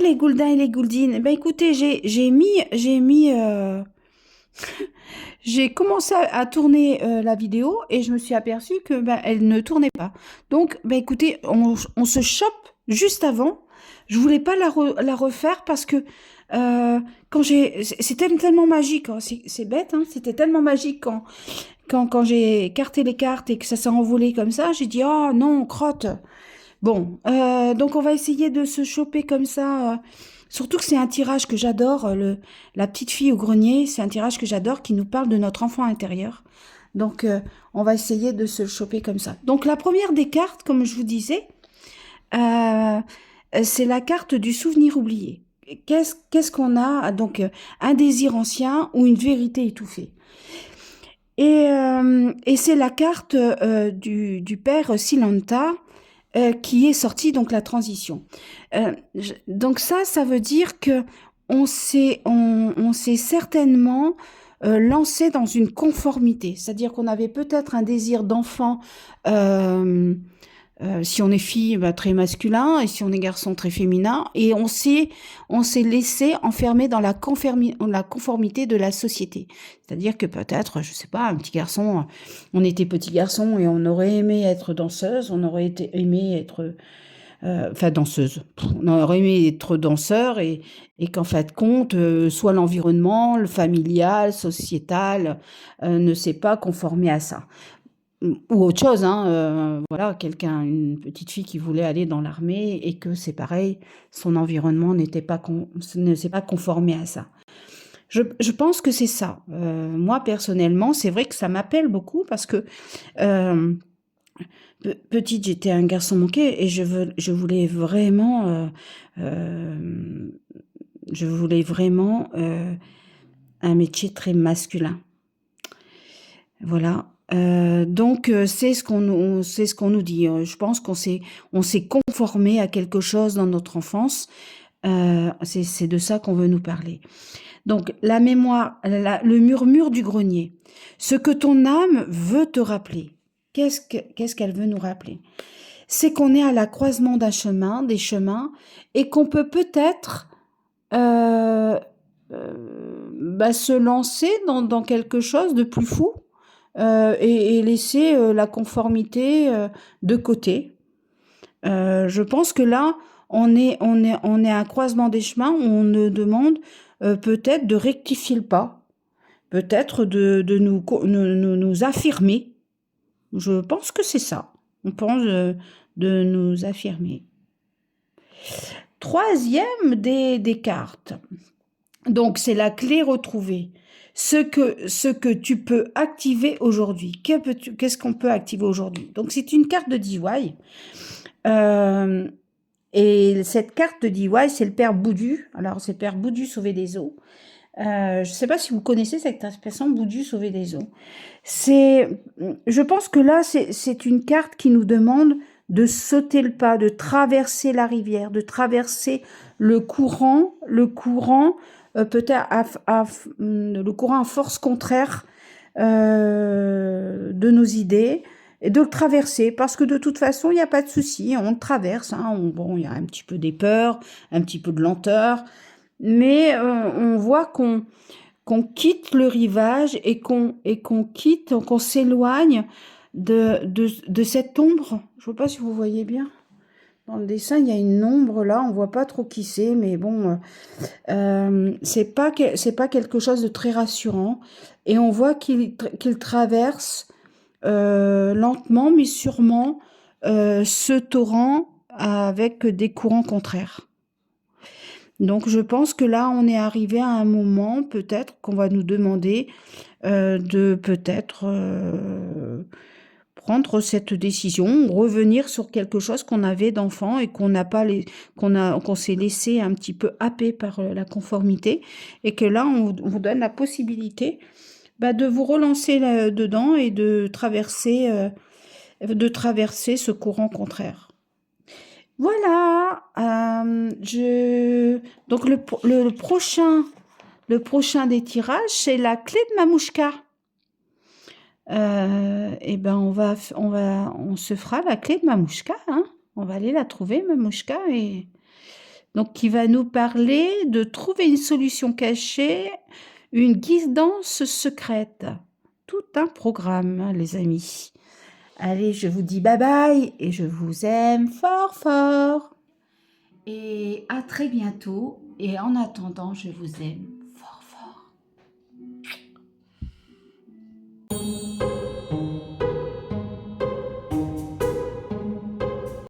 les Gouldins et les Gouldines. Ben écoutez, j'ai commencé à tourner la vidéo et je me suis aperçue que ben, elle ne tournait pas. Donc, ben écoutez, on se chope juste avant. Je voulais pas la refaire parce que c'était tellement magique. Hein, c'est bête, hein, c'était tellement magique quand j'ai écarté les cartes et que ça s'est envolé comme ça. J'ai dit, oh non, crotte. Bon, donc on va essayer de se choper comme ça. Surtout que c'est un tirage que j'adore, la petite fille au grenier, c'est un tirage que j'adore qui nous parle de notre enfant intérieur. Donc on va essayer de se choper comme ça. Donc la première des cartes, comme je vous disais, euh, c'est la carte du souvenir oublié. Qu'est-ce qu'on a? Donc un désir ancien ou une vérité étouffée. Et c'est la carte du père Silanta qui est sortie, donc la transition. Donc ça veut dire que on s'est certainement lancé dans une conformité, c'est-à-dire qu'on avait peut-être un désir d'enfant, euh, si on est fille, bah, très masculin, et si on est garçon, très féminin, et on s'est laissé enfermer dans la conformité de la société. C'est-à-dire que peut-être, je sais pas, un petit garçon, on était petit garçon et on aurait aimé être danseuse, on aurait aimé être enfin danseuse. On aurait aimé être danseur et qu'en fin de compte, soit l'environnement, le familial, sociétal, ne s'est pas conformé à ça. Ou autre chose, hein, voilà, quelqu'un, une petite fille qui voulait aller dans l'armée et que c'est pareil, son environnement ne s'est pas conformé à ça. Je pense que c'est ça. Moi, personnellement, c'est vrai que ça m'appelle beaucoup parce que euh, petite, j'étais un garçon manqué et je voulais vraiment, euh, un métier très masculin. Voilà. Donc c'est ce qu'on nous dit. Je pense on s'est conformé à quelque chose dans notre enfance. C'est de ça qu'on veut nous parler. Donc la mémoire, le murmure du grenier, ce que ton âme veut te rappeler. Qu'est-ce qu'elle veut nous rappeler? C'est qu'on est à la croisement des chemins, et qu'on peut peut-être euh, se lancer dans quelque chose de plus fou et laisser la conformité de côté. Je pense que là, on est à un croisement des chemins où on nous demande peut-être de rectifier le pas, peut-être de nous affirmer. Je pense que c'est ça. On pense de nous affirmer. Troisième des cartes. Donc, c'est la clé retrouvée. Ce que tu peux activer aujourd'hui. Qu'est-ce qu'on peut activer aujourd'hui? Donc, c'est une carte de DIY. Et cette carte de DIY, c'est le père Boudu. Alors, c'est le père Boudu sauver des eaux. Je ne sais pas si vous connaissez cette expression Boudu sauver des eaux. Je pense que là, c'est une carte qui nous demande de sauter le pas, de traverser la rivière, de traverser le courant peut-être le courant à force contraire de nos idées, et de le traverser, parce que de toute façon, il n'y a pas de souci, on le traverse, hein, bon, il y a un petit peu des peurs, un petit peu de lenteur, mais on voit qu'on quitte le rivage et qu'on s'éloigne de cette ombre. Je ne sais pas si vous voyez bien. Dans le dessin, il y a une ombre là, on voit pas trop qui c'est, mais bon, c'est pas quelque chose de très rassurant. Et on voit qu'il traverse lentement, mais sûrement, ce torrent avec des courants contraires. Donc je pense que là, on est arrivé à un moment, peut-être, qu'on va nous demander de peut-être prendre cette décision, revenir sur quelque chose qu'on avait d'enfant et qu'on n'a pas qu'on s'est laissé un petit peu happer par la conformité, et que là, on vous donne la possibilité de vous relancer dedans et de traverser ce courant contraire. Voilà. Donc le prochain des tirages, c'est la clé de Mamouchka. Et ben on se fera la clé de Mamouchka, hein. On va aller la trouver, Mamouchka, et donc qui va nous parler de trouver une solution cachée, une guidance secrète. Tout un programme, hein, les amis. Allez, je vous dis bye bye et je vous aime fort fort. Et à très bientôt. Et en attendant, je vous aime.